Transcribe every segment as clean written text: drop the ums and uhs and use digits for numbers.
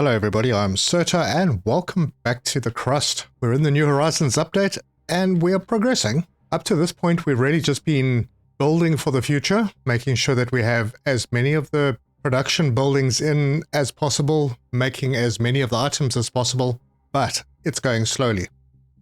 Hello everybody, I'm Serta and welcome back to the Crust. We're in the New Horizons update and we are progressing. Up to this point we've really just been building for the future, making sure that we have as many of the production buildings in as possible, making as many of the items as possible, but it's going slowly.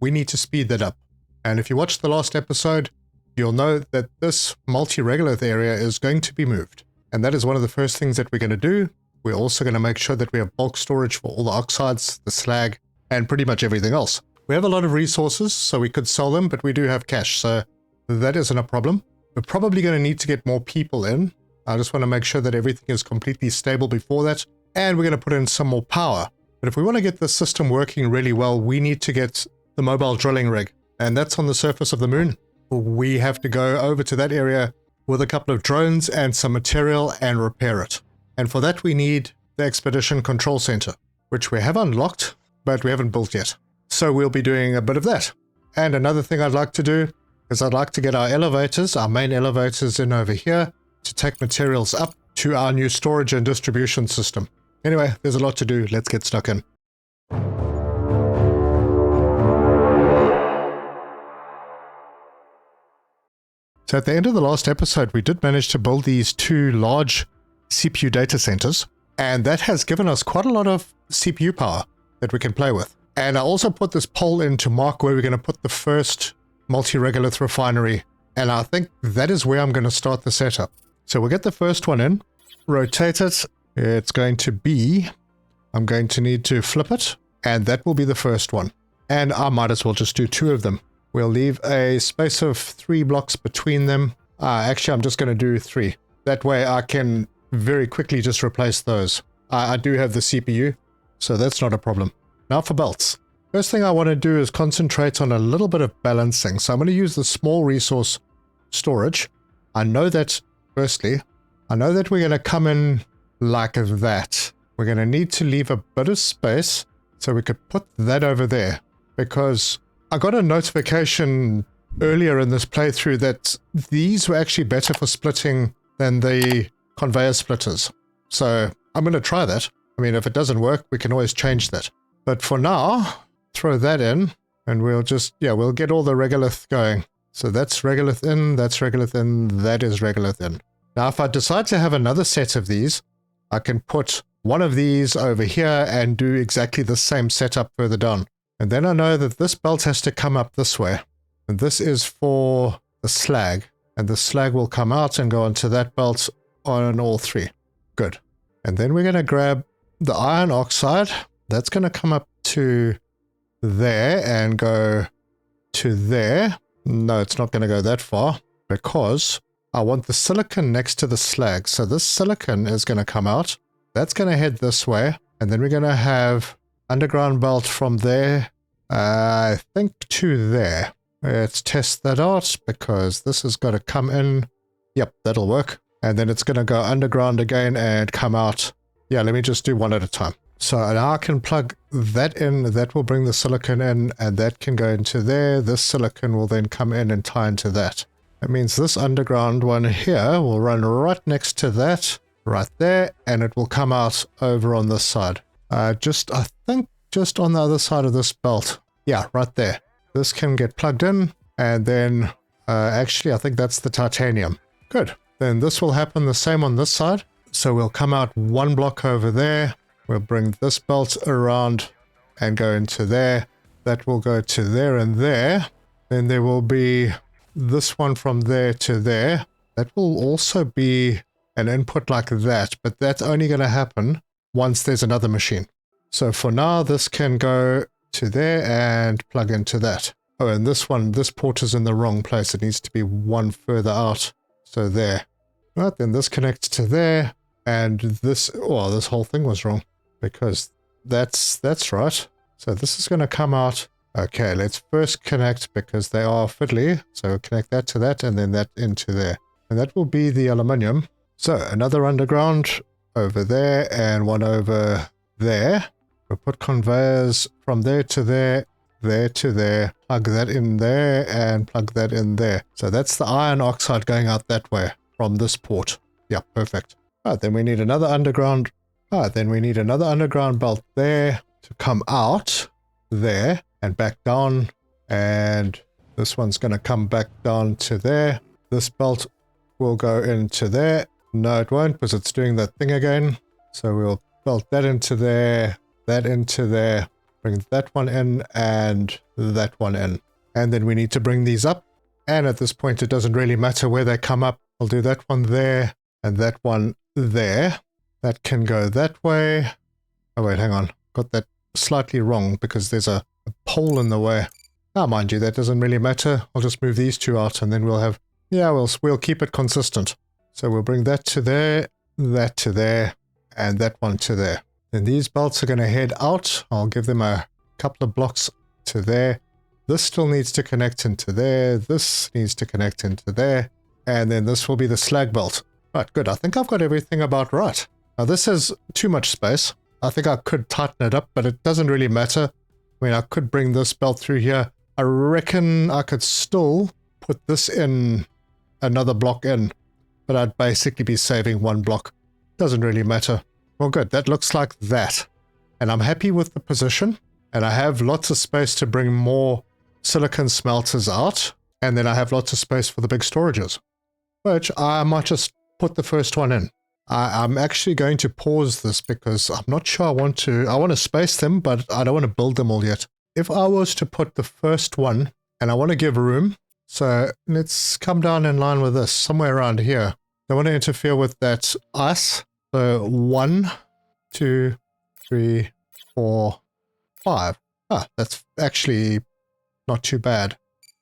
We need to speed that up. And if you watched the last episode, you'll know that this multi-regolith area is going to be moved. And that is one of the first things that we're going to do. We're also going to make sure that we have bulk storage for all the oxides, the slag, and pretty much everything else. We have a lot of resources, so we could sell them, but we do have cash, so that isn't a problem. We're probably going to need to get more people in. I just want to make sure that everything is completely stable before that, and we're going to put in some more power. But if we want to get the system working really well, we need to get the mobile drilling rig, and that's on the surface of the moon. We have to go over to that area with a couple of drones and some material and repair it. And for that we need the Expedition Control Center, which we have unlocked, but we haven't built yet. So we'll be doing a bit of that. And another thing I'd like to do is I'd like to get our elevators, our main elevators in over here to take materials up to our new storage and distribution system. Anyway, there's a lot to do. Let's get stuck in. So at the end of the last episode, we did manage to build these two large CPU data centers, and that has given us quite a lot of CPU power that we can play with. And I also put this poll in to mark where we're going to put the first multi-regolith refinery, and I think that is where I'm going to start the setup. So we'll get the first one in, rotate it, it's going to be, I'm going to need to flip it, and that will be the first one. And I might as well just do two of them. We'll leave a space of 3 blocks between them. Actually, I'm just going to do 3. That way I can very quickly just replace those. I do have the CPU, so that's not a problem. Now for belts. First thing I want to do is concentrate on a little bit of balancing. So I'm going to use the small resource storage. I know that, firstly, I know that we're going to come in like that. We're going to need to leave a bit of space so we could put that over there, because I got a notification earlier in this playthrough that these were actually better for splitting than the conveyor splitters. So I'm going to try that. I mean, if it doesn't work, we can always change that. But for now, throw that in and we'll just, we'll get all the regolith going. So that's regolith in, that's regolith in, that is regolith in. Now, if I decide to have another set of these, I can put one of these over here and do exactly the same setup further down. And then I know that this belt has to come up this way. And this is for the slag. And the slag will come out and go onto that belt on all 3. Good. And then we're going to grab the iron oxide. That's going to come up to there and go to there. No, it's not going to go that far because I want the silicon next to the slag. So this silicon is going to come out. That's going to head this way. And then we're going to have underground belt from there, I think, to there. Let's test that out because this has got to come in. Yep, that'll work. And then it's going to go underground again and come out. Yeah, let me just do one at a time. So now I can plug that in. That will bring the silicon in and that can go into there. This silicon will then come in and tie into that. That means this underground one here will run right next to that, right there, and it will come out over on this side. I think just on the other side of this belt. Yeah, right there. This can get plugged in, and then actually I think that's the titanium. Good. Then this will happen the same on this side. So we'll come out 1 block over there. We'll bring this belt around and go into there. That will go to there and there. Then there will be this one from there to there. That will also be an input like that, but that's only going to happen once there's another machine. So for now, this can go to there and plug into that. Oh, and this one, this port is in the wrong place. It needs to be one further out. So there. Right, then this connects to there. And this, oh, this whole thing was wrong because that's right. So this is going to come out. Okay, let's first connect because they are fiddly. So connect that to that and then that into there. And that will be the aluminium. So another underground over there and one over there. We'll put conveyors from there to there, there to there, plug that in there and plug that in there. So that's the iron oxide going out that way from this port. Yeah, perfect. Right, then we need another underground Then we need another underground belt there to come out there and back down. And this one's going to come back down to there. This belt will go into there. No, it won't because it's doing that thing again. So we'll belt that into there, bring that one in and that one in. And then we need to bring these up. And at this point, it doesn't really matter where they come up. I'll do that one there and that one there. That can go that way. Oh, wait, hang on. Got that slightly wrong because there's a pole in the way. Now, mind you, that doesn't really matter. I'll just move these two out and then we'll have... Yeah, we'll keep it consistent. So we'll bring that to there, and that one to there. Then these belts are going to head out. I'll give them a couple of blocks to there. This still needs to connect into there. This needs to connect into there. And then this will be the slag belt. Right, good. I think I've got everything about right. Now this has too much space. I think I could tighten it up, but it doesn't really matter. I mean, I could bring this belt through here. I reckon I could still put this in another block in, but I'd basically be saving one block. Doesn't really matter. Well, good. That looks like that. And I'm happy with the position. And I have lots of space to bring more silicon smelters out. And then I have lots of space for the big storages, which I might just put the first one in. I'm actually going to pause this because I'm not sure I want to space them, but I don't want to build them all yet. If I was to put the first one, and I want to give room, so let's come down in line with this, somewhere around here. Don't want to interfere with that ice. So 1, 2, 3, 4, 5. That's actually not too bad.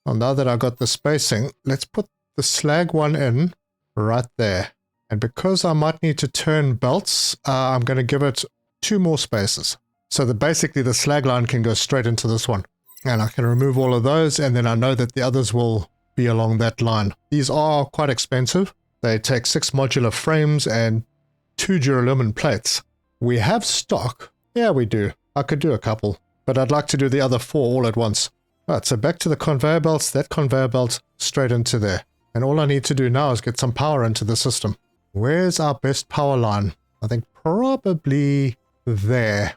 Well, now that I got the spacing, let's put the slag one in right there. And because I might need to turn belts, I'm going to give it 2 more spaces. So that basically the slag line can go straight into this one. And I can remove all of those, and then I know that the others will be along that line. These are quite expensive. They take 6 modular frames and 2 duralumin plates. We have stock. Yeah, we do. I could do a couple, but I'd like to do the other 4 all at once. Right, so back to the conveyor belts. That conveyor belt straight into there. And all I need to do now is get some power into the system. Where's our best power line? I think probably there.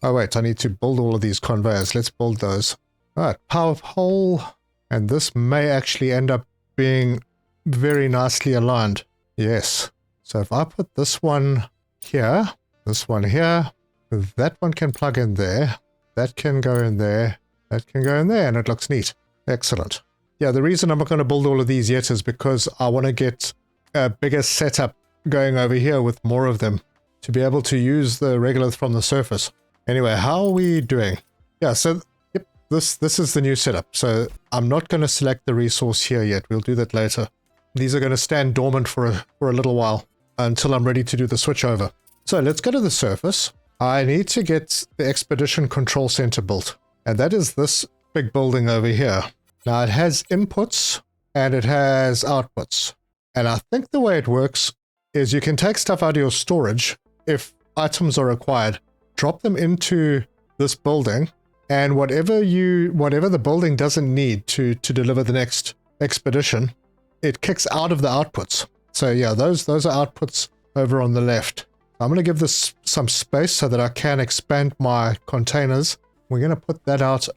Oh wait, I need to build all of these conveyors. Let's build those. Alright, power pole. And this may actually end up being very nicely aligned. Yes. So if I put this one here, that one can plug in there, that can go in there, that can go in there, and it looks neat. Excellent. Yeah, the reason I'm not going to build all of these yet is because I want to get a bigger setup going over here with more of them to be able to use the regolith from the surface. Anyway, how are we doing? Yeah, so yep, this is the new setup. So I'm not going to select the resource here yet. We'll do that later. These are going to stand dormant for a little while until I'm ready to do the switch over. So let's go to the surface. I need to get the Expedition Control Center built. And that is this big building over here. Now it has inputs and it has outputs. And I think the way it works is you can take stuff out of your storage if items are required, drop them into this building, and whatever the building doesn't need to deliver the next expedition, it kicks out of the outputs. So yeah, those are outputs over on the left. I'm going to give this some space so that I can expand my containers. We're going to put that out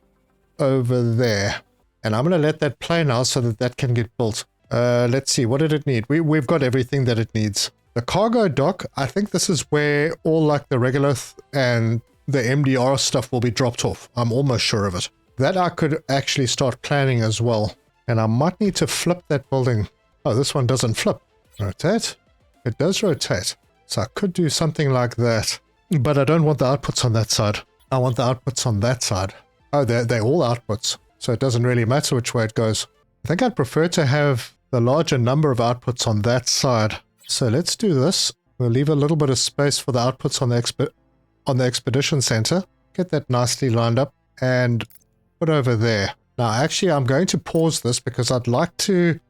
over there. And I'm going to let that play now so that that can get built. Let's see, what did it need? We've got everything that it needs. The cargo dock, I think this is where all like the regolith and the MDR stuff will be dropped off. I'm almost sure of it. That I could actually start planning as well. And I might need to flip that building. Oh, this one doesn't flip. Rotate. It does rotate. So I could do something like that. But I don't want the outputs on that side. I want the outputs on that side. Oh, they're all outputs. So it doesn't really matter which way it goes. I think I'd prefer to have the larger number of outputs on that side. So let's do this. We'll leave a little bit of space for the outputs on the Expedition Center. Get that nicely lined up and put over there. Now, actually, I'm going to pause this because I'd like to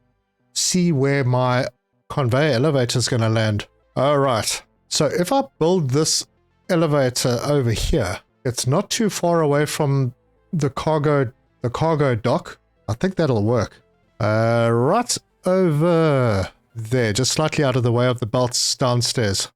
see where my conveyor elevator is going to land. All right. So if I build this elevator over here, it's not too far away from the cargo dock. I think that'll work. Right over there, just slightly out of the way of the belts downstairs.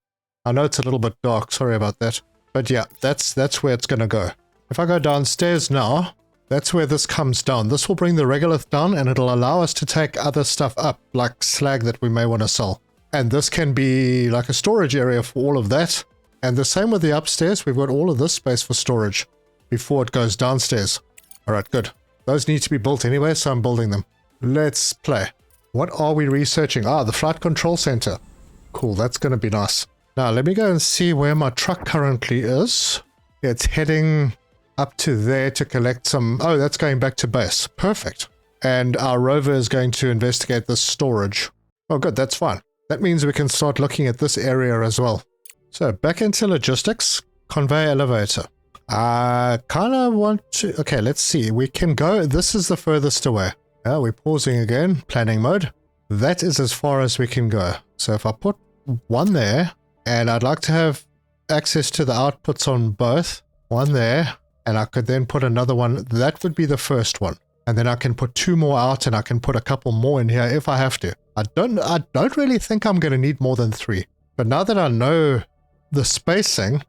I know it's a little bit dark, sorry about that. But yeah, that's where it's going to go. If I go downstairs now, that's where this comes down. This will bring the regolith down and it'll allow us to take other stuff up, like slag that we may want to sell. And this can be like a storage area for all of that. And the same with the upstairs, we've got all of this space for storage before it goes downstairs. Alright, good. Those need to be built anyway, so I'm building them. Let's play. What are we researching? Ah, the flight control center. Cool, that's going to be nice. Now, let me go and see where my truck currently is. It's heading up to there to collect some... Oh, that's going back to base. Perfect. And our rover is going to investigate the storage. Oh, good, that's fine. That means we can start looking at this area as well. So, back into logistics. Conveyor elevator. I kind of want to... Okay, let's see. We can go... This is the furthest away. We're pausing again. Planning mode. That is as far as we can go. So, if I put one there, and I'd like to have access to the outputs on both. One there, and I could then put another one. That would be the first one. And then I can put two more out, and I can put a couple more in here if I have to. I don't really think I'm going to need more than 3. But now that I know the spacing,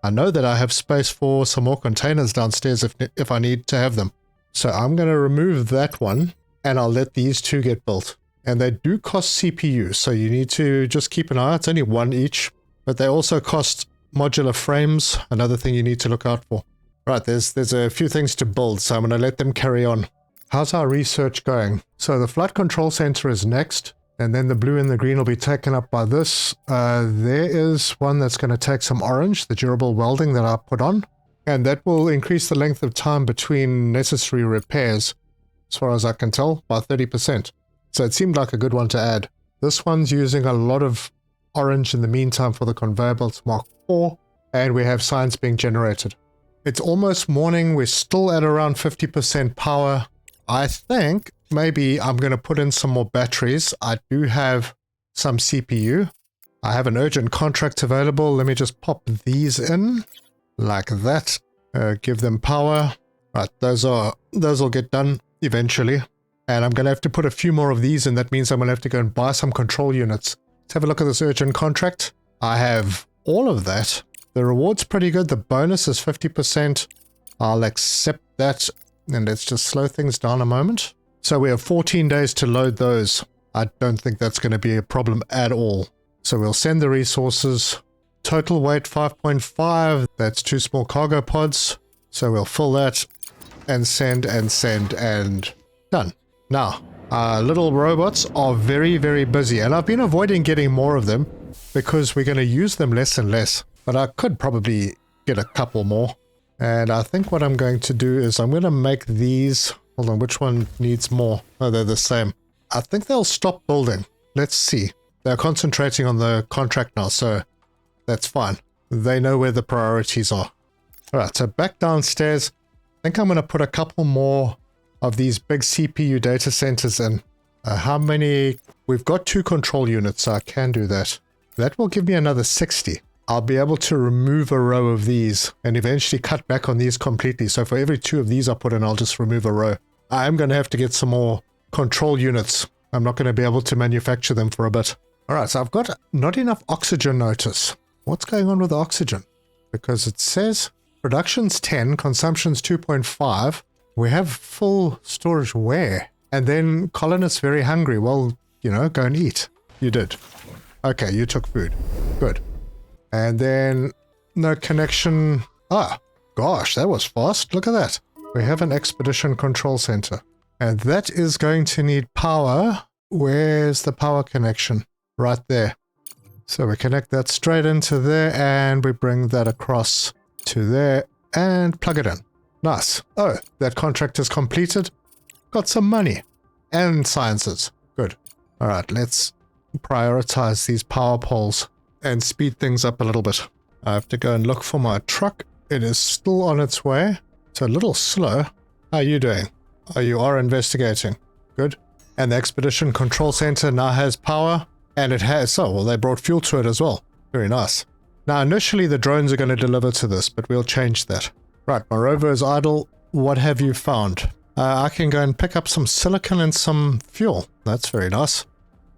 I know that I have space for some more containers downstairs if I need to have them. So I'm going to remove that one, and I'll let these 2 get built. And they do cost CPU, so you need to just keep an eye. It's only 1 each, but they also cost modular frames, another thing you need to look out for. Right, there's a few things to build, so I'm going to let them carry on. How's our research going? So the flight control center is next, and then the blue and the green will be taken up by this. There is one that's going to take some orange, the durable welding that I put on, and that will increase the length of time between necessary repairs, as far as I can tell, by 30%. So it seemed like a good one to add. This one's using a lot of orange in the meantime for the conveyor belt Mark IV, and we have signs being generated. It's almost morning. We're still at around 50% power. I think maybe I'm going to put in some more batteries. I do have some CPU. I have an urgent contract available. Let me just pop these in like that. Give them power. Right, those will get done eventually. And I'm going to have to put a few more of these, and that means I'm going to have to go and buy some control units. Let's have a look at this urgent contract. I have all of that. The reward's pretty good. The bonus is 50%. I'll accept that. And let's just slow things down a moment. So we have 14 days to load those. I don't think that's going to be a problem at all. So we'll send the resources. Total weight 5.5. That's 2 small cargo pods. So we'll fill that and send and done. Now, our little robots are very, very busy. And I've been avoiding getting more of them because we're going to use them less and less. But I could probably get a couple more. And I think what I'm going to do is I'm going to make these... Hold on, which one needs more? Oh, they're the same. I think they'll stop building. Let's see. They're concentrating on the contract now, so that's fine. They know where the priorities are. Alright, so back downstairs. I think I'm going to put a couple more of these big CPU data centers in. How many? We've got 2 control units, so I can do that. That will give me another 60. I'll be able to remove a row of these and eventually cut back on these completely. So for every 2 of these I put in, I'll just remove a row. I am going to have to get some more control units. I'm not going to be able to manufacture them for a bit. Alright, so I've got not enough oxygen notice. What's going on with the oxygen? Because it says production's 10, consumption's 2.5. We have full storage where? And then colonists very hungry. Well, you know, go and eat. You did. Okay, you took food. Good. And then no connection. Ah, gosh, that was fast. Look at that. We have an expedition control center. And that is going to need power. Where's the power connection? Right there. So we connect that straight into there and we bring that across to there and plug it in. Nice. Oh, that contract is completed. Got some money. And sciences. Good. Alright, let's prioritize these power poles and speed things up a little bit. I have to go and look for my truck. It is still on its way. It's a little slow. How are you doing? Oh, you are investigating. Good. And the Expedition Control Center now has power. And it has... Oh, well, they brought fuel to it as well. Very nice. Now, initially, the drones are going to deliver to this, but we'll change that. Right, my rover is idle. What have you found? I can go and pick up some silicon and some fuel. That's very nice.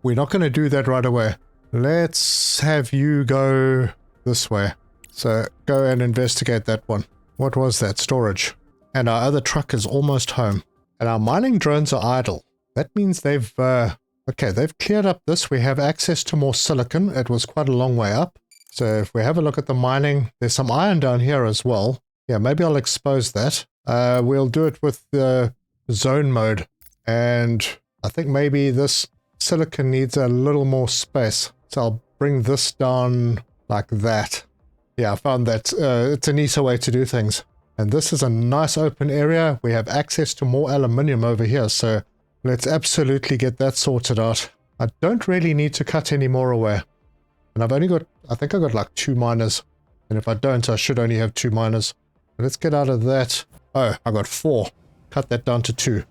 We're not going to do that right away. Let's have you go this way. So go and investigate that one. What was that? Storage. And our other truck is almost home. And our mining drones are idle. That means they've, okay, they've cleared up this. We have access to more silicon. It was quite a long way up. So if we have a look at the mining, there's some iron down here as well. Yeah, maybe I'll expose that. We'll do it with the zone mode. And I think maybe this silicon needs a little more space. So I'll bring this down like that. Yeah, I found that it's an easier way to do things. And this is a nice open area. We have access to more aluminium over here. So let's absolutely get that sorted out. I don't really need to cut any more away. And I've only got, I think I got like 2 miners. And if I don't, I should only have 2 miners. But let's get out of that. Oh, I got 4. Cut that down to 2.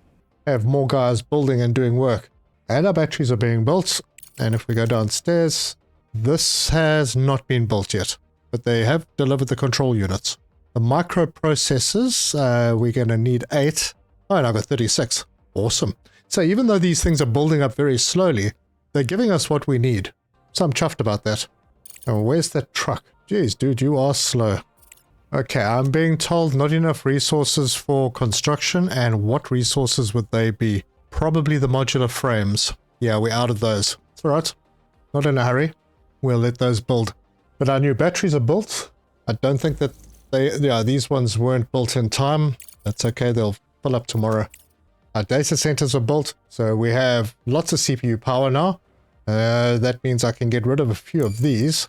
Have more guys building and doing work. And our batteries are being built. And if we go downstairs, this has not been built yet. But they have delivered the control units. The microprocessors, we're going to need 8. Oh, and I got 36. Awesome. So even though these things are building up very slowly, they're giving us what we need. So I'm chuffed about that. Oh, where's that truck? Jeez, dude, you are slow. Okay, I'm being told not enough resources for construction, and what resources would they be? Probably the modular frames. Yeah, we're out of those. It's alright. Not in a hurry. We'll let those build. But our new batteries are built. I don't think that these ones weren't built in time. That's okay, they'll fill up tomorrow. Our data centers are built, so we have lots of CPU power now. That means I can get rid of a few of these.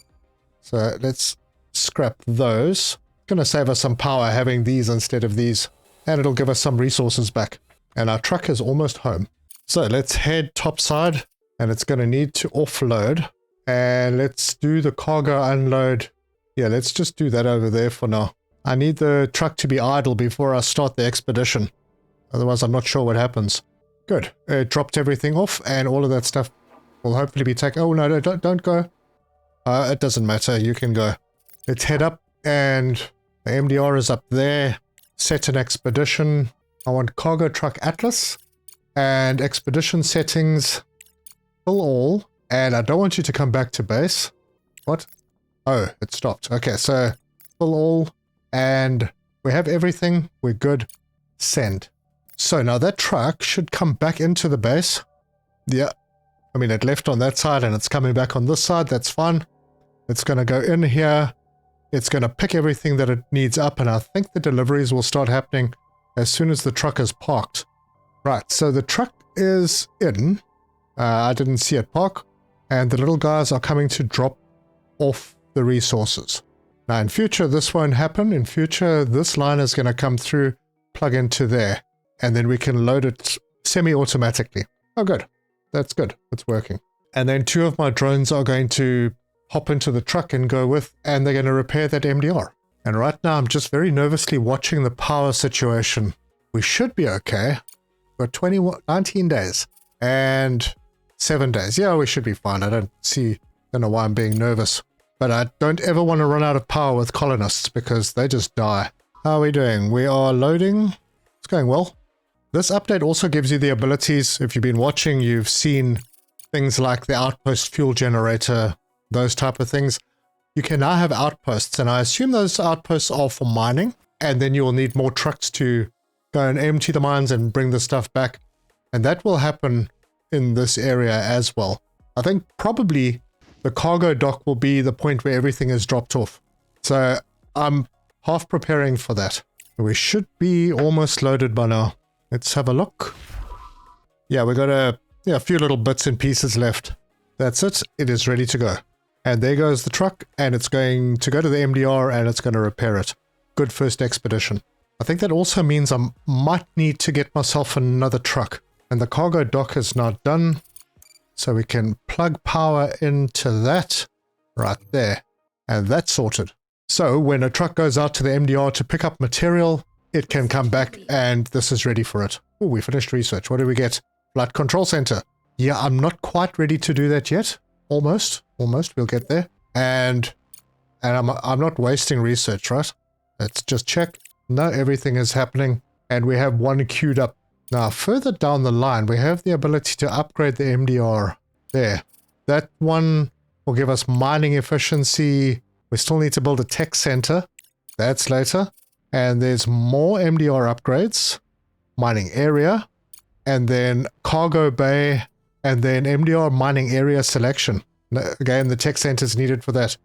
So let's scrap those. Gonna save us some power having these instead of these. And it'll give us some resources back. And our truck is almost home. So let's head topside, and it's gonna need to offload. And let's do the cargo unload. Yeah, let's just do that over there for now. I need the truck to be idle before I start the expedition. Otherwise, I'm not sure what happens. Good. It dropped everything off, and all of that stuff will hopefully be taken. Oh, no, don't go. It doesn't matter. You can go. Let's head up, and the MDR is up there. Set an expedition. I want cargo truck Atlas and expedition settings. Fill all. And I don't want you to come back to base. What? Oh, it stopped. Okay, so fill all. And we have everything. We're good. Send. So now that truck should come back into the base. Yeah. I mean, it left on that side and it's coming back on this side. That's fine. It's going to go in here. It's going to pick everything that it needs up. And I think the deliveries will start happening as soon as the truck is parked. Right, so the truck is in. I didn't see it park. And the little guys are coming to drop off the resources. Now in future, this won't happen. In future, this line is going to come through, plug into there, and then we can load it semi-automatically. Oh, good. That's good. It's working. And then 2 of my drones are going to hop into the truck and go with, and they're going to repair that MDR. And right now, I'm just very nervously watching the power situation. We should be okay. We're 19 days. And 7 days. Yeah, we should be fine. I don't know why I'm being nervous. But I don't ever want to run out of power with colonists because they just die. How are we doing? We are loading. It's going well. This update also gives you the abilities. If you've been watching, you've seen things like the outpost fuel generator, those type of things. You can now have outposts, and I assume those outposts are for mining. And then you'll need more trucks to go and empty the mines and bring the stuff back. And that will happen in this area as well. I think probably the cargo dock will be the point where everything is dropped off. So I'm half preparing for that. We should be almost loaded by now. Let's have a look. Yeah, we got a few little bits and pieces left. That's it. It is ready to go. And there goes the truck, and it's going to go to the MDR and it's going to repair it. Good first expedition. I think that also means I might need to get myself another truck. And the cargo dock is now done. So we can plug power into that right there. And that's sorted. So when a truck goes out to the MDR to pick up material, it can come back and this is ready for it. Oh, we finished research. What do we get? Flight Control Center. Yeah, I'm not quite ready to do that yet. Almost. We'll get there. And I'm not wasting research, right? Let's just check. No, everything is happening. And we have one queued up. Now, further down the line, we have the ability to upgrade the MDR there. That one will give us mining efficiency, We still need to build a tech center. That's later. And there's more MDR upgrades, mining area, and then cargo bay, and then MDR mining area selection. Again, the tech center is needed for that.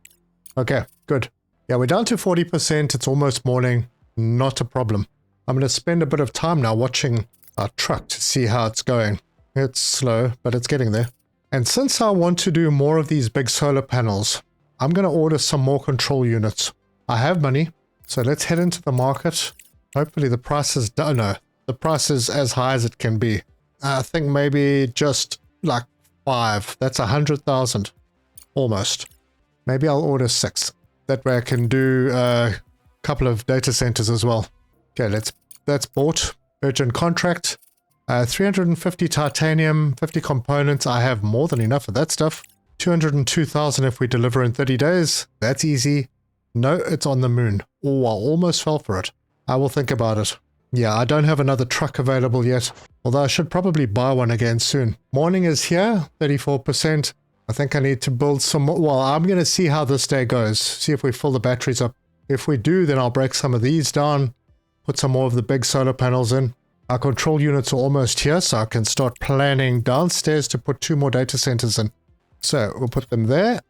Okay, good. Yeah, we're down to 40%. It's almost morning. Not a problem. I'm going to spend a bit of time now watching our truck to see how it's going. It's slow, but it's getting there. And since I want to do more of these big solar panels, I'm going to order some more control units. I have money, so let's head into the market. Hopefully the price is done. No, the price is as high as it can be. I think maybe just like 5. That's 100,000. Almost. Maybe I'll order 6. That way I can do a couple of data centers as well. Okay, that's bought. Urgent contract. 350 titanium, 50 components. I have more than enough of that stuff. 202,000 if we deliver in 30 days. That's easy. No, it's on the moon. Oh, I almost fell for it. I will think about it. Yeah, I don't have another truck available yet. Although I should probably buy one again soon. Morning is here, 34%. I think I need to build some more. Well, I'm going to see how this day goes. See if we fill the batteries up. If we do, then I'll break some of these down. Put some more of the big solar panels in. Our control units are almost here, so I can start planning downstairs to put 2 more data centers in. So we'll put them there.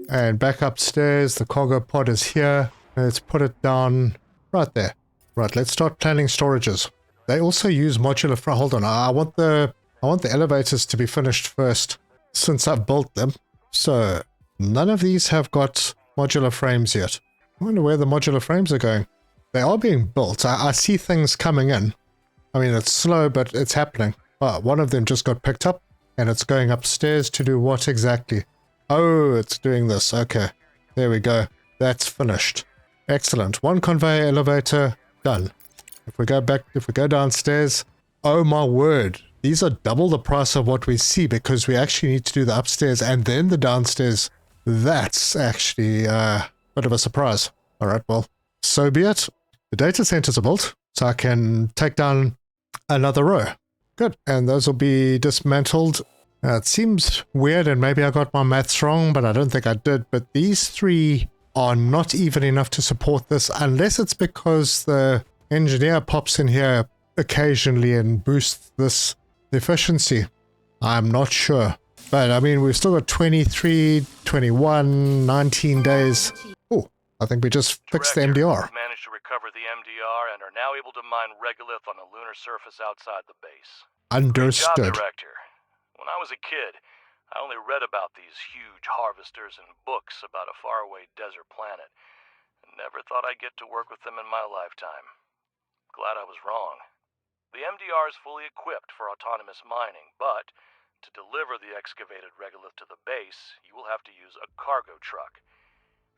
And back upstairs, the cargo pod is here. Let's put it down right there. Right, let's start planning storages. They also use modular front. Hold on, I want the elevators to be finished first, since I've built them. So none of these have got modular frames yet. I wonder where the modular frames are going. They are being built. I see things coming in. I mean, it's slow, but it's happening. Oh, one of them just got picked up, and it's going upstairs to do what exactly? Oh, it's doing this. Okay, there we go. That's finished. Excellent. 1 conveyor elevator, done. If we go downstairs, oh my word. These are double the price of what we see because we actually need to do the upstairs and then the downstairs. That's actually a bit of a surprise. All right, well, so be it. The data centers are built, so I can take down another row. Good, and those will be dismantled. It seems weird, and maybe I got my maths wrong, but I don't think I did. But these 3 are not even enough to support this, unless it's because the engineer pops in here occasionally and boosts this efficiency. I'm not sure. But, I mean, we've still got 23, 21, 19 days. Oh, I think we just fixed the MDR. We've managed to recover the MDR and are now able to mine regolith on the lunar surface outside the base. Understood. Good job, Director. When I was a kid, I only read about these huge harvesters in books about a faraway desert planet, and never thought I'd get to work with them in my lifetime. Glad I was wrong. The MDR is fully equipped for autonomous mining, but to deliver the excavated regolith to the base, you will have to use a cargo truck.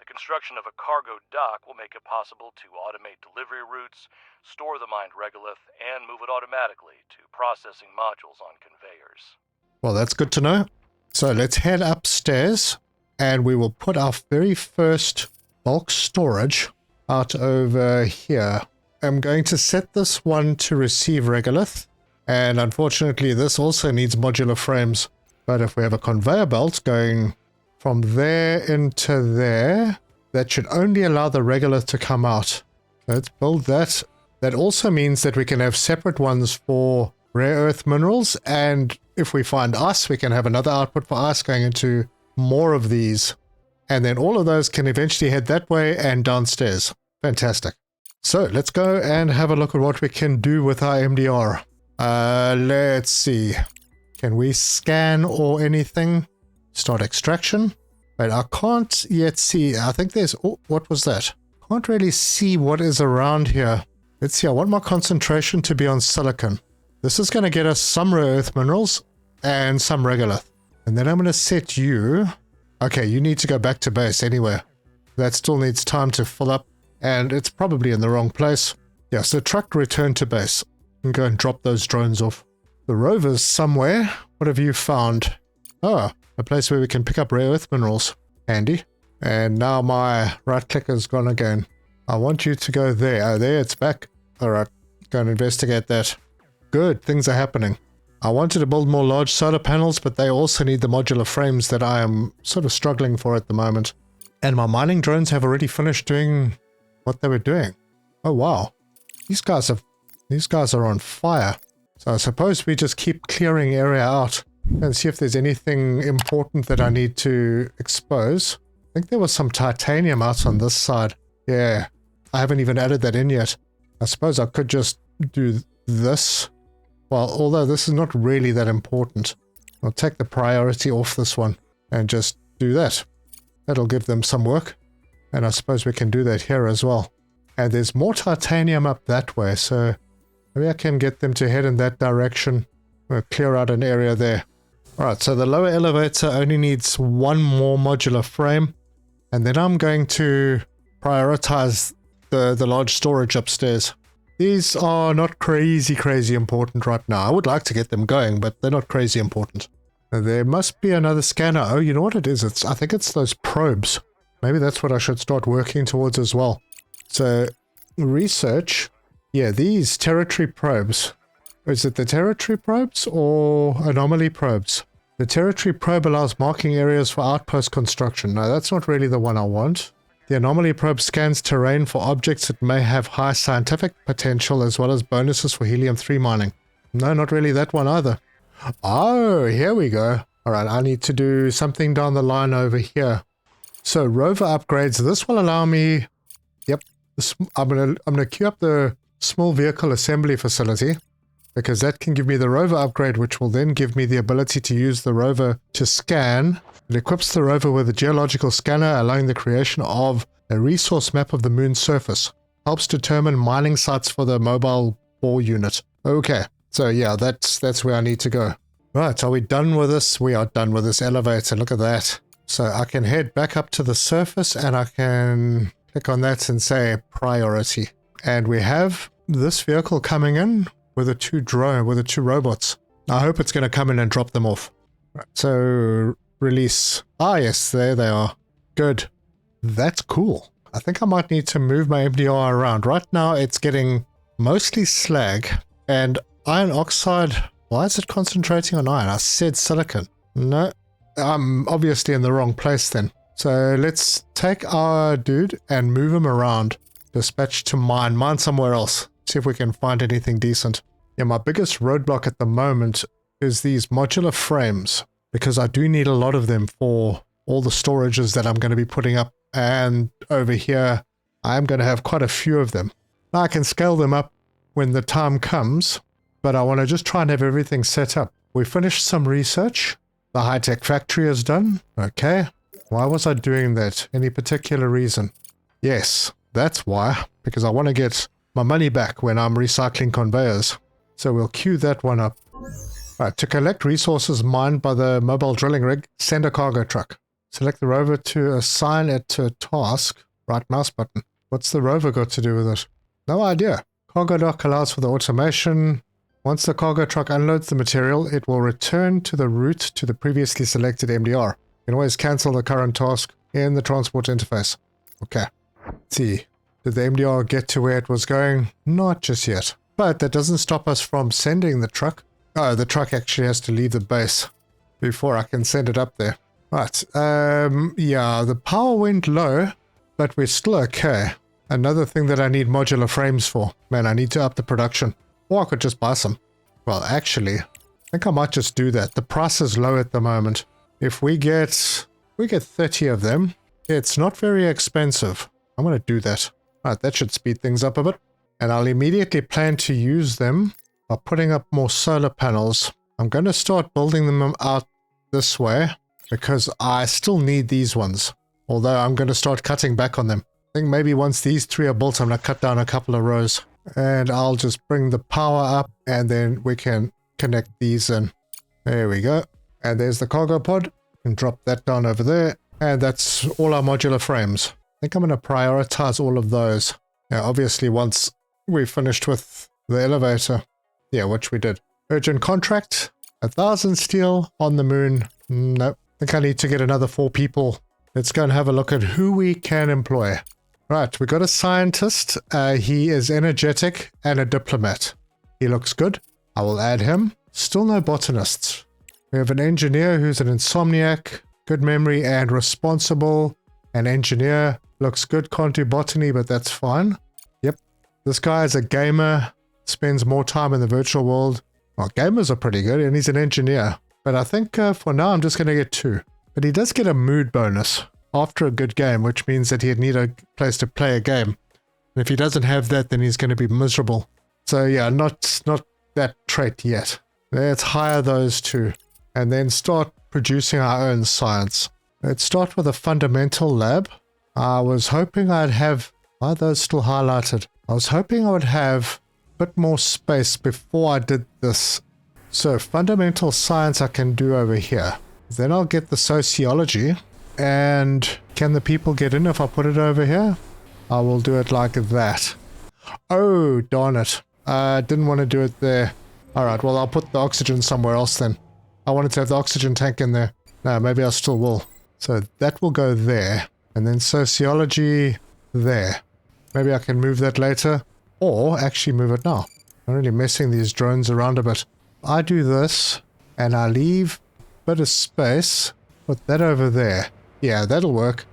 The construction of a cargo dock will make it possible to automate delivery routes, store the mined regolith, and move it automatically to processing modules on conveyors. Well, that's good to know. So let's head upstairs and we will put our very first bulk storage out over here. I'm going to set this one to receive regolith, and unfortunately this also needs modular frames. But if we have a conveyor belt going from there into there, that should only allow the regolith to come out. Let's build that. That also means that we can have separate ones for rare earth minerals, and if we find ice, we can have another output for ice going into more of these. And then all of those can eventually head that way and downstairs. Fantastic. So let's go and have a look at what we can do with our MDR. Let's see. Can we scan or anything? Start extraction. Wait, I can't yet see. I think there's... Oh, what was that? Can't really see what is around here. Let's see. I want my concentration to be on silicon. This is going to get us some rare earth minerals and some regolith. And then I'm going to set you... Okay, you need to go back to base anyway. That still needs time to fill up. And it's probably in the wrong place. Yeah, so truck return to base. And go and drop those drones off. The rover's somewhere. What have you found? Oh, a place where we can pick up rare earth minerals. Handy. And now my right clicker's gone again. I want you to go there. Oh, there, it's back. Alright, go and investigate that. Good, things are happening. I wanted to build more large solar panels, but they also need the modular frames that I am sort of struggling for at the moment. And my mining drones have already finished doing what they were doing. Oh wow. These guys are on fire. So I suppose we just keep clearing area out and see if there's anything important that I need to expose. I think there was some titanium out on this side. Yeah, I haven't even added that in yet. I suppose I could just do this. Well, although this is not really that important. I'll take the priority off this one and just do that. That'll give them some work. And I suppose we can do that here as well. And there's more titanium up that way, so maybe I can get them to head in that direction. We'll clear out an area there. Alright, so the lower elevator only needs one more modular frame. And then I'm going to prioritize the large storage upstairs. These are not crazy important right now. I would like to get them going, but they're not crazy important. There must be another scanner. Oh, you know what it is? I think it's those probes. Maybe that's what I should start working towards as well. So, research. Yeah, these territory probes. Is it the territory probes or anomaly probes? The territory probe allows marking areas for outpost construction. No, that's not really the one I want. The anomaly probe scans terrain for objects that may have high scientific potential as well as bonuses for helium-3 mining. No, not really that one either. Oh, here we go. Alright, I need to do something down the line over here. So, rover upgrades. This will allow me... Yep. I'm gonna queue up the small vehicle assembly facility, because that can give me the rover upgrade, which will then give me the ability to use the rover to scan. It equips the rover with a geological scanner, allowing the creation of a resource map of the moon's surface. Helps determine mining sites for the mobile bore unit. Okay, so yeah, that's where I need to go. Right, are we done with this? We are done with this elevator. Look at that. So I can head back up to the surface and I can click on that and say priority. And we have this vehicle coming in with the two robots. I hope it's going to come in and drop them off. Right, so release. Ah, yes, there they are. Good. That's cool. I think I might need to move my MDR around. Right now, it's getting mostly slag and iron oxide. Why is it concentrating on iron? I said silicon. No, I'm obviously in the wrong place then. So let's take our dude and move him around. Dispatch to mine somewhere else. See if we can find anything decent. Yeah, my biggest roadblock at the moment is these modular frames, because I do need a lot of them for all the storages that I'm going to be putting up. And over here, I'm going to have quite a few of them. Now I can scale them up when the time comes, but I want to just try and have everything set up. We finished some research. The high-tech factory is done. Okay. Why was I doing that? Any particular reason? Yes, that's why. Because I want to get my money back when I'm recycling conveyors. So we'll queue that one up. Alright, to collect resources mined by the mobile drilling rig, send a cargo truck. Select the rover to assign it to a task. Right mouse button. What's the rover got to do with it? No idea. Cargo dock allows for the automation. Once the cargo truck unloads the material, it will return to the route to the previously selected MDR. You can always cancel the current task in the transport interface. Okay. Let's see. Did the MDR get to where it was going? Not just yet. But that doesn't stop us from sending the truck. Oh, the truck actually has to leave the base before I can send it up there. Right. Yeah, the power went low, but we're still okay. Another thing that I need modular frames for. Man, I need to up the production. Or I could just buy some. Well, actually, I think I might just do that. The price is low at the moment. If we get 30 of them, it's not very expensive. I'm going to do that. Alright, that should speed things up a bit. And I'll immediately plan to use them by putting up more solar panels. I'm going to start building them out this way because I still need these ones. Although I'm going to start cutting back on them. I think maybe once these three are built, I'm going to cut down a couple of rows. And I'll just bring the power up and then we can connect these in. There we go. And there's the cargo pod. And drop that down over there. And that's all our modular frames. I think I'm going to prioritize all of those. Now, obviously, once we've finished with the elevator. Yeah, which we did. Urgent contract. 1,000 steel on the moon. Nope. I think I need to get another 4 people. Let's go and have a look at who we can employ. Right, we got a scientist. He is energetic and a diplomat. He looks good. I will add him. Still no botanists. We have an engineer who's an insomniac, good memory and responsible. An engineer. Looks good. Can't do botany, but that's fine. Yep. This guy is a gamer. Spends more time in the virtual world. Well, gamers are pretty good, and he's an engineer. But I think for now I'm just going to get 2. But he does get a mood bonus after a good game, which means that he'd need a place to play a game. And if he doesn't have that, then he's going to be miserable. So yeah, not that trait yet. Let's hire those 2. And then start producing our own science. Let's start with a fundamental lab. I was hoping I'd have... Why are those still highlighted? I was hoping I would have a bit more space before I did this. So fundamental science I can do over here. Then I'll get the sociology. And can the people get in if I put it over here? I will do it like that. Oh, darn it. I didn't want to do it there. Alright, well I'll put the oxygen somewhere else then. I wanted to have the oxygen tank in there. No, maybe I still will. So that will go there. And then sociology there. Maybe I can move that later. Or actually move it now. I'm really messing these drones around a bit. I do this. And I leave a bit of space. Put that over there. Yeah, that'll work.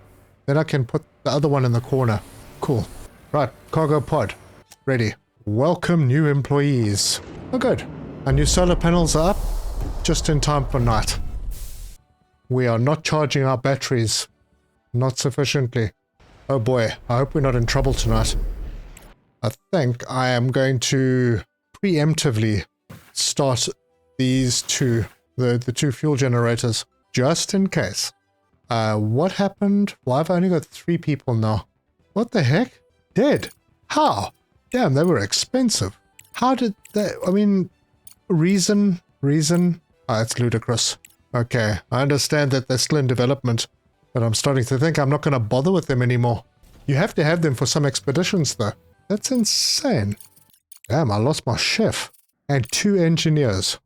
Then I can put the other one in the corner. Cool. Right, cargo pod. Ready. Welcome new employees. Oh good. Our new solar panels are up. Just in time for night. We are not charging our batteries. Not sufficiently. Oh boy, I hope we're not in trouble tonight. I think I am going to preemptively start these 2, the 2 fuel generators, just in case. What happened? Why have I only got 3 people now? What the heck? Dead. How? Damn, they were expensive. How did they... I mean, reason... Ah, it's ludicrous. Okay, I understand that they're still in development, but I'm starting to think I'm not going to bother with them anymore. You have to have them for some expeditions, though. That's insane. Damn, I lost my chef. And 2 engineers.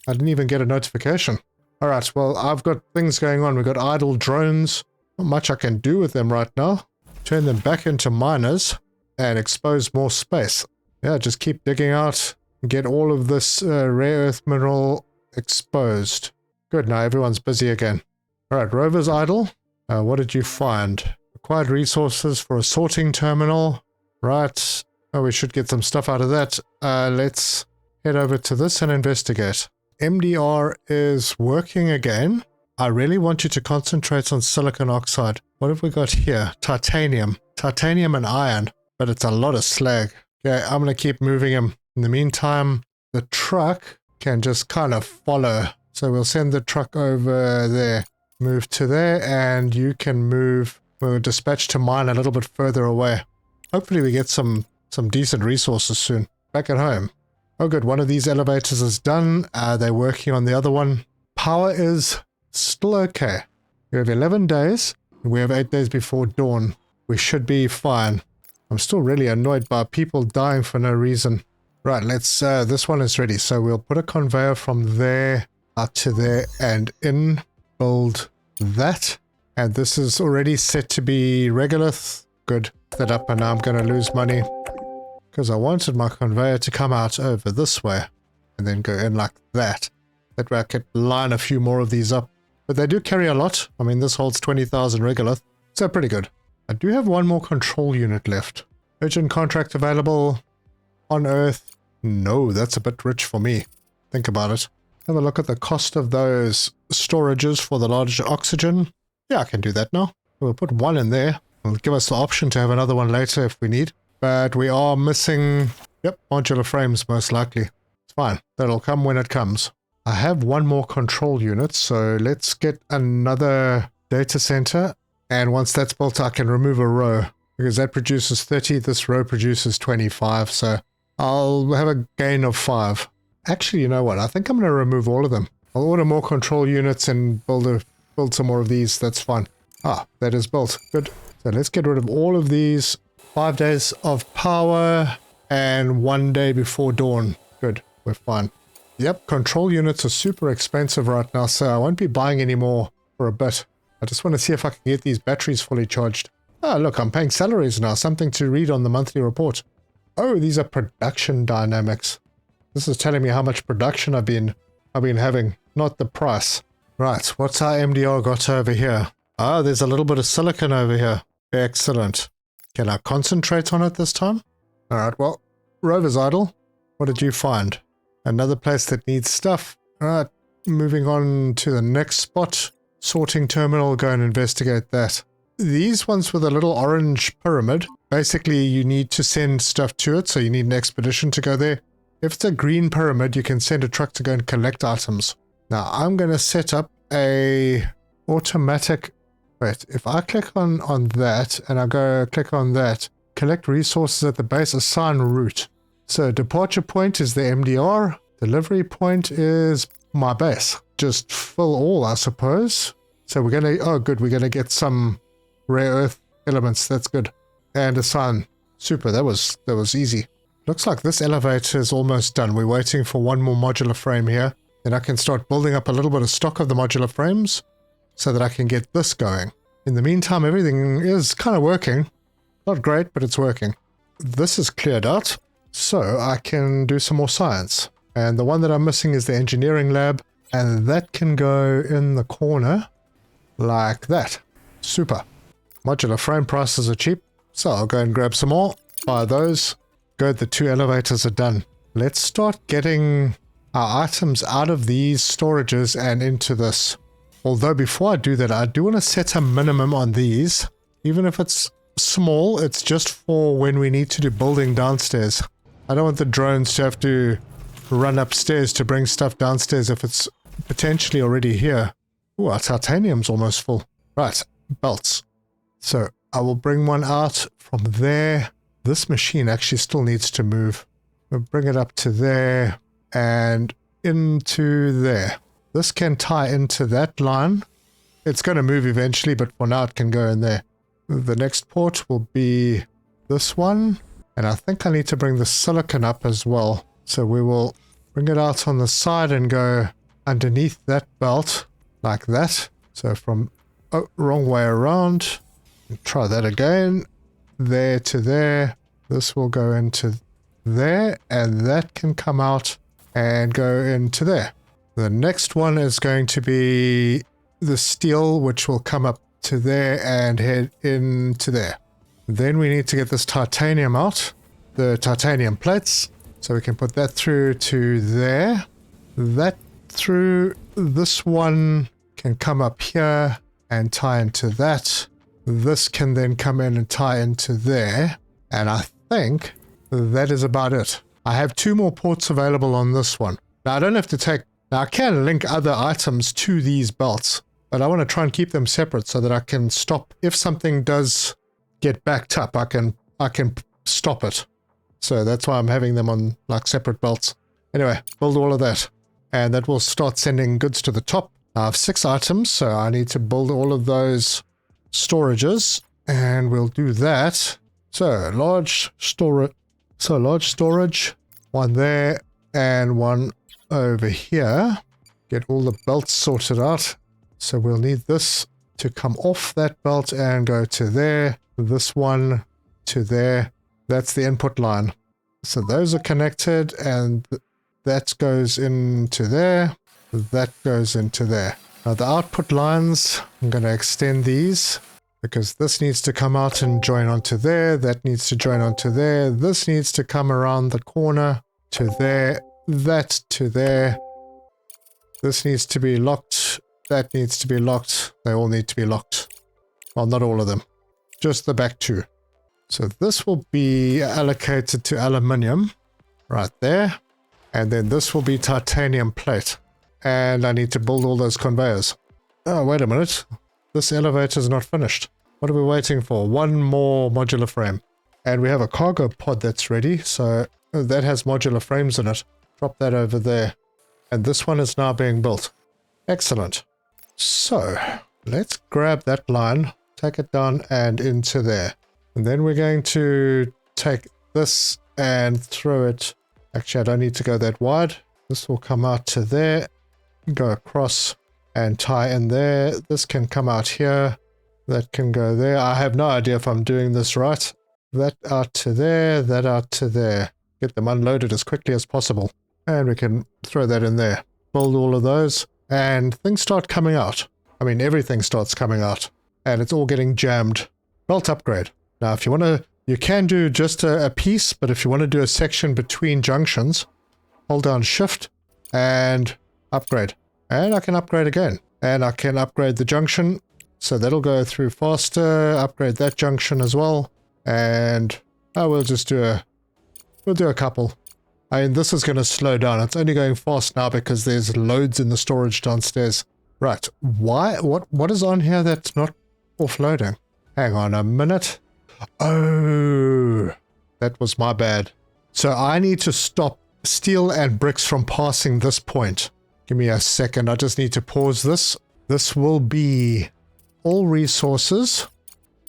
I didn't even get a notification. Alright, well, I've got things going on. We've got idle drones. Not much I can do with them right now. Turn them back into miners and expose more space. Yeah, just keep digging out and get all of this rare earth mineral exposed. Good, now everyone's busy again. Alright, rovers idle. What did you find? Acquired resources for a sorting terminal. Right. Oh, we should get some stuff out of that. Let's head over to this and investigate. MDR is working again. I really want you to concentrate on silicon oxide. What have we got here? Titanium. Titanium and iron. But it's a lot of slag. Okay, I'm going to keep moving him. In the meantime, the truck can just kind of follow. So we'll send the truck over there. Move to there, and you can move. We'll dispatch to mine a little bit further away. Hopefully we get some decent resources soon. Back at home. Oh good, one of these elevators is done. They're working on the other one. Power is still okay. We have 11 days. We have 8 days before dawn. We should be fine. I'm still really annoyed by people dying for no reason. Right, let's, this one is ready. So we'll put a conveyor from there out to there and in. Build that. And this is already set to be regolith. Good. That up, and now I'm going to lose money. Because I wanted my conveyor to come out over this way. And then go in like that. That way I could line a few more of these up. But they do carry a lot. I mean, this holds 20,000 regolith. So pretty good. I do have one more control unit left. Urgent contract available. On Earth. No, that's a bit rich for me. Think about it. Have a look at the cost of those storages for the large oxygen. Yeah, I can do that now. We'll put one in there. It'll give us the option to have another one later if we need. But we are missing, yep, modular frames most likely. It's fine. That'll come when it comes. I have one more control unit, so let's get another data center. And once that's built, I can remove a row. Because that produces 30, this row produces 25, so I'll have a gain of 5. Actually, you know what? I think I'm going to remove all of them. I'll order more control units and build some more of these. That's fine. Ah, that is built. Good. So let's get rid of all of these. 5 days of power and 1 day before dawn. Good. We're fine. Yep, control units are super expensive right now, so I won't be buying any more for a bit. I just want to see if I can get these batteries fully charged. Ah, look, I'm paying salaries now. Something to read on the monthly report. Oh, these are production dynamics. This is telling me how much production I've been having, not the price. Right, what's our MDR got over here? Ah, there's a little bit of silicon over here. Excellent. Can I concentrate on it this time? Alright, well, rover's idle. What did you find? Another place that needs stuff. Alright, moving on to the next spot. Sorting terminal, go and investigate that. These ones with a little orange pyramid, basically you need to send stuff to it, so you need an expedition to go there. If it's a green pyramid, you can send a truck to go and collect items. Now, I'm going to set up a automatic... Wait, if I click on that, and I go click on that, collect resources at the base, assign route. So departure point is the MDR, delivery point is my base. Just fill all, I suppose. So we're going to... Oh, good, we're going to get some rare earth elements. That's good. And assign. Super, that was easy. Looks like this elevator is almost done. We're waiting for one more modular frame here. Then I can start building up a little bit of stock of the modular frames so that I can get this going. In the meantime, everything is kind of working. Not great, but it's working. This is cleared out, so I can do some more science. And the one that I'm missing is the engineering lab, and that can go in the corner like that. Super. Modular frame prices are cheap, so I'll go and grab some more, buy those. Good, the 2 elevators are done. Let's start getting our items out of these storages and into this. Although before I do that, I do want to set a minimum on these. Even if it's small, it's just for when we need to do building downstairs. I don't want the drones to have to run upstairs to bring stuff downstairs if it's potentially already here. Ooh, our titanium's almost full. Right, belts. So I will bring one out from there. This machine actually still needs to move. We'll bring it up to there and into there. This can tie into that line. It's going to move eventually, but for now it can go in there. The next port will be this one. And I think I need to bring the silicon up as well. So we will bring it out on the side and go underneath that belt like that. So from, oh, wrong way around. Try that again. There to there. This will go into there, and that can come out and go into there. The next one is going to be the steel, which will come up to there and head into there. Then we need to get this titanium out, the titanium plates, so we can put that through to there. That through this one can come up here and tie into that. This can then come in and tie into there. And I think that is about it. I have 2 more ports available on this one. Now I don't have to take... Now I can link other items to these belts, but I want to try and keep them separate so that I can stop. If something does get backed up, I can stop it. So that's why I'm having them on like separate belts. Anyway, build all of that. And that will start sending goods to the top. I have 6 items, so I need to build all of those storages, and we'll do that. So large storage, one there and one over here. Get all the belts sorted out. So we'll need this to come off that belt and go to there. This one to there. That's the input line. So those are connected, and that goes into there. That goes into there. Now the output lines, I'm going to extend these because this needs to come out and join onto there. That needs to join onto there. This needs to come around the corner to there. That to there. This needs to be locked. That needs to be locked. They all need to be locked. Well, not all of them. Just the back 2. So this will be allocated to aluminium right there. And then this will be titanium plate. And I need to build all those conveyors. Oh, wait a minute. This elevator is not finished. What are we waiting for? One more modular frame. And we have a cargo pod that's ready. So that has modular frames in it. Drop that over there. And this one is now being built. Excellent. So let's grab that line, take it down and into there. And then we're going to take this and throw it. Actually, I don't need to go that wide. This will come out to there. Go across and tie in there. This can come out here. That can go there. I have no idea if I'm doing this right. That out to there, that out to there. Get them unloaded as quickly as possible. And we can throw that in there. Build all of those. And things start coming out. I mean, everything starts coming out. and it's all getting jammed. Belt upgrade. Now, if you want to, you can do just a piece, but if you want to do a section between junctions, hold down shift and upgrade. And I can upgrade again. And I can upgrade the junction, so that'll go through faster. Upgrade that junction as well. And we'll just do a couple. I mean, this is going to slow down. It's only going fast now because there's loads in the storage downstairs. Right. Why? What is on here that's not offloading? Hang on a minute. Oh, that was my bad. So I need to stop steel and bricks from passing this point. Give me a second. I just need to pause this. This will be all resources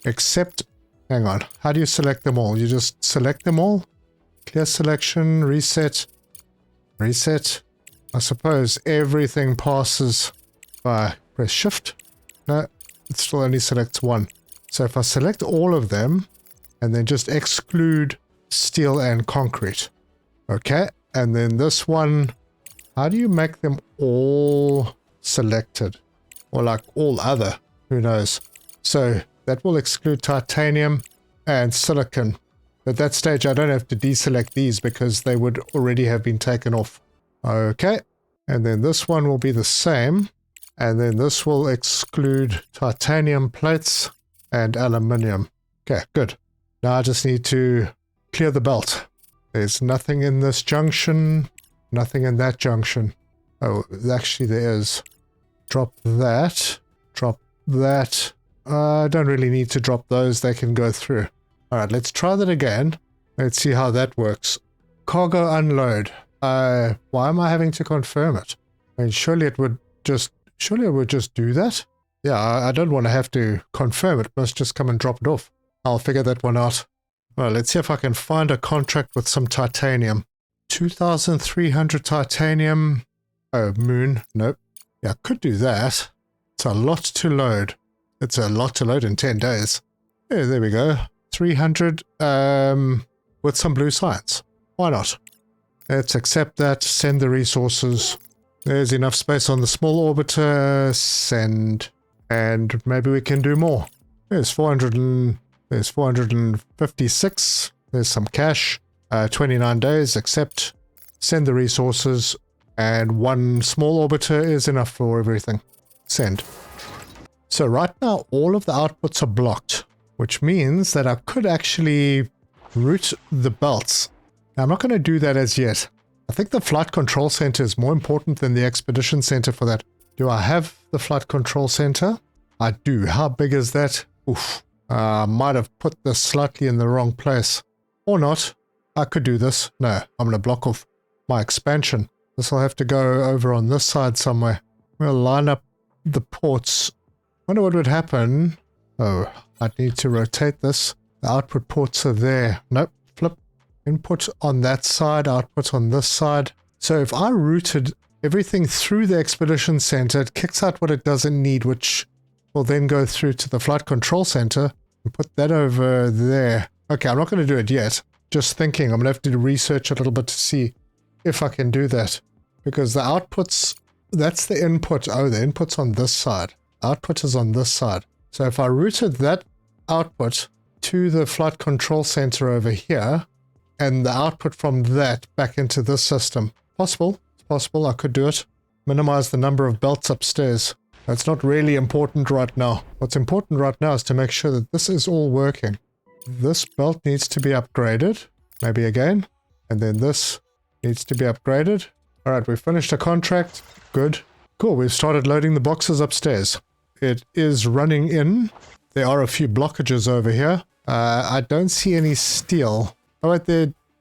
except, hang on. How do you select them all? You just select them all? Clear selection, reset, reset. I suppose everything passes by press shift. No, it still only selects one. So if I select all of them and then just exclude steel and concrete. Okay, and then this one, how do you make them all selected? Or like all other, who knows? So that will exclude titanium and silicon. At that stage, I don't have to deselect these because they would already have been taken off. Okay, and then this one will be the same. And then this will exclude titanium plates and aluminium. Okay, good. Now I just need to clear the belt. There's nothing in this junction, nothing in that junction. Oh, actually there is. Drop that. Drop that. I don't really need to drop those. They can go through. Alright, let's try that again. Let's see how that works. Cargo unload. Why am I having to confirm it? I mean, surely it would just do that. Yeah, I don't want to have to confirm it. Must just come and drop it off. I'll figure that one out. Well, let's see if I can find a contract with some titanium. 2,300 titanium. Oh, moon. Nope. Yeah, I could do that. It's a lot to load. It's a lot to load in 10 days. Yeah, there we go. 300 with some blue science. Why not? Let's accept that. Send the resources. There's enough space on the small orbiter. Send. And maybe we can do more. There's 456. There's some cash. 29 days. Accept. Send the resources. And one small orbiter is enough for everything. Send. So right now all of the outputs are blocked, which means that I could actually route the belts. Now, I'm not going to do that as yet. I think the flight control center is more important than the expedition center for that. Do I have the flight control center? I do. How big is that? Oof. I might have put this slightly in the wrong place. Or not. I could do this. No, I'm going to block off my expansion. This will have to go over on this side somewhere. We'll line up the ports. Wonder what would happen. Oh, I'd need to rotate this. The output ports are there. Nope. Flip. Input on that side, output on this side. So if I routed everything through the expedition center, it kicks out what it doesn't need, which will then go through to the flight control center and put that over there. Okay, I'm not going to do it yet. Just thinking. I'm going to have to research a little bit to see if I can do that. Because the outputs, that's the input. Oh, the input's on this side. Output is on this side. So if I routed that output to the flight control center over here, and the output from that back into this system. Possible. It's possible. I could do it. Minimize the number of belts upstairs. That's not really important right now. What's important right now is to make sure that this is all working. This belt needs to be upgraded. Maybe again. And then this needs to be upgraded. Alright, we finished a contract. Good. Cool, we've started loading the boxes upstairs. It is running in. There are a few blockages over here. I don't see any steel. Oh wait,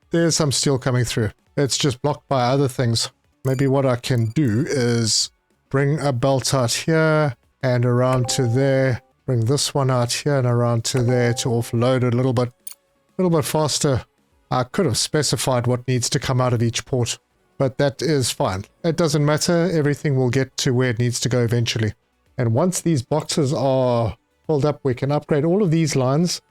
there's some steel coming through. It's just blocked by other things. Maybe what I can do is bring a belt out here and around to there. Bring this one out here and around to there to offload a little bit faster. I could have specified what needs to come out of each port, but that is fine. It doesn't matter. Everything will get to where it needs to go eventually. And once these boxes are filled up, we can upgrade all of these lines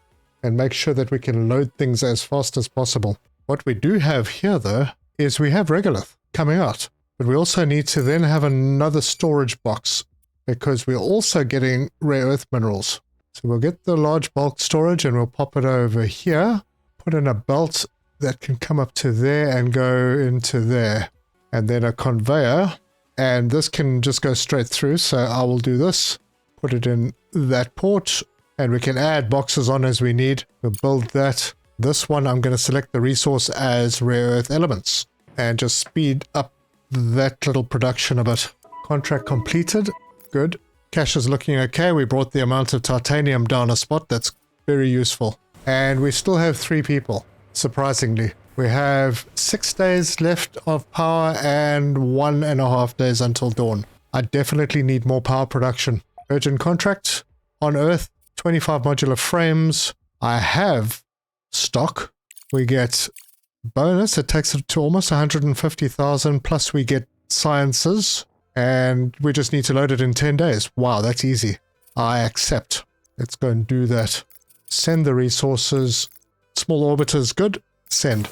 and make sure that we can load things as fast as possible. What we do have here, though, is we have regolith coming out. But we also need to then have another storage box because we're also getting rare earth minerals. So we'll get the large bulk storage and we'll pop it over here. Put in a belt that can come up to there and go into there. And then a conveyor. And this can just go straight through. So I will do this. Put it in that port. And we can add boxes on as we need. We'll build that. This one I'm going to select the resource as rare earth elements. And just speed up that little production a bit. Contract completed. Good. Cash is looking okay. We brought the amount of titanium down a spot. That's very useful. And we still have 3 people, surprisingly. We have 6 days left of power and 1.5 days until dawn. I definitely need more power production. Urgent contract on Earth, 25 modular frames. I have stock. We get bonus. It takes it to almost 150,000, plus we get sciences. And we just need to load it in 10 days. Wow, that's easy. I accept. Let's go and do that. Send the resources. Small orbiters, good. Send.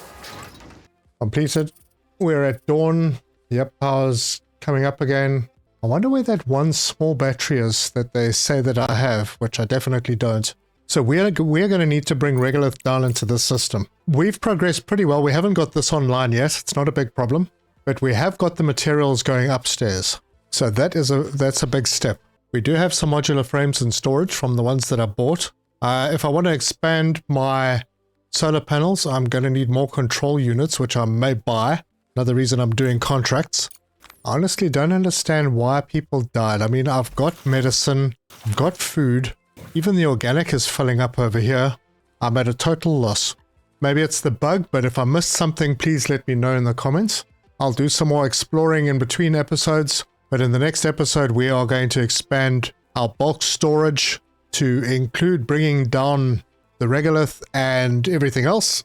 Completed. We're at dawn. Yep, power's coming up again. I wonder where that one small battery is that they say that I have, which I definitely don't. So we're going to need to bring Regolith down into this system. We've progressed pretty well. We haven't got this online yet. It's not a big problem. But we have got the materials going upstairs. So that's a big step. We do have some modular frames in storage from the ones that I bought. If I want to expand my solar panels, I'm going to need more control units, which I may buy. Another reason I'm doing contracts. I honestly don't understand why people died. I mean, I've got medicine, I've got food. Even the organic is filling up over here. I'm at a total loss. Maybe it's the bug, but if I missed something, please let me know in the comments. I'll do some more exploring in between episodes, but in the next episode we are going to expand our bulk storage to include bringing down the regolith and everything else,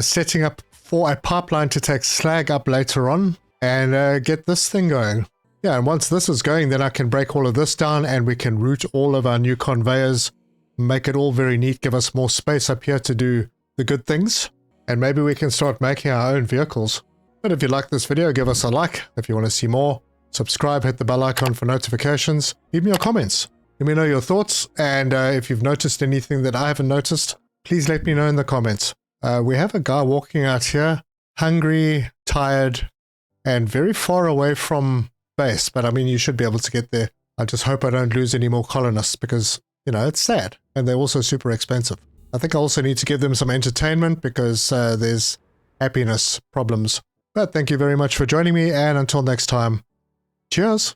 setting up for a pipeline to take slag up later on, and get this thing going. Yeah, and once this is going, then I can break all of this down and we can route all of our new conveyors, make it all very neat, give us more space up here to do the good things, and maybe we can start making our own vehicles. But if you like this video, give us a like. If you want to see more, subscribe, hit the bell icon for notifications. Leave me your comments. Let me know your thoughts. And if you've noticed anything that I haven't noticed, please let me know in the comments. We have a guy walking out here, hungry, tired, and very far away from base. But I mean, you should be able to get there. I just hope I don't lose any more colonists because, you know, it's sad. And they're also super expensive. I think I also need to give them some entertainment because there's happiness problems. But thank you very much for joining me, and until next time, cheers!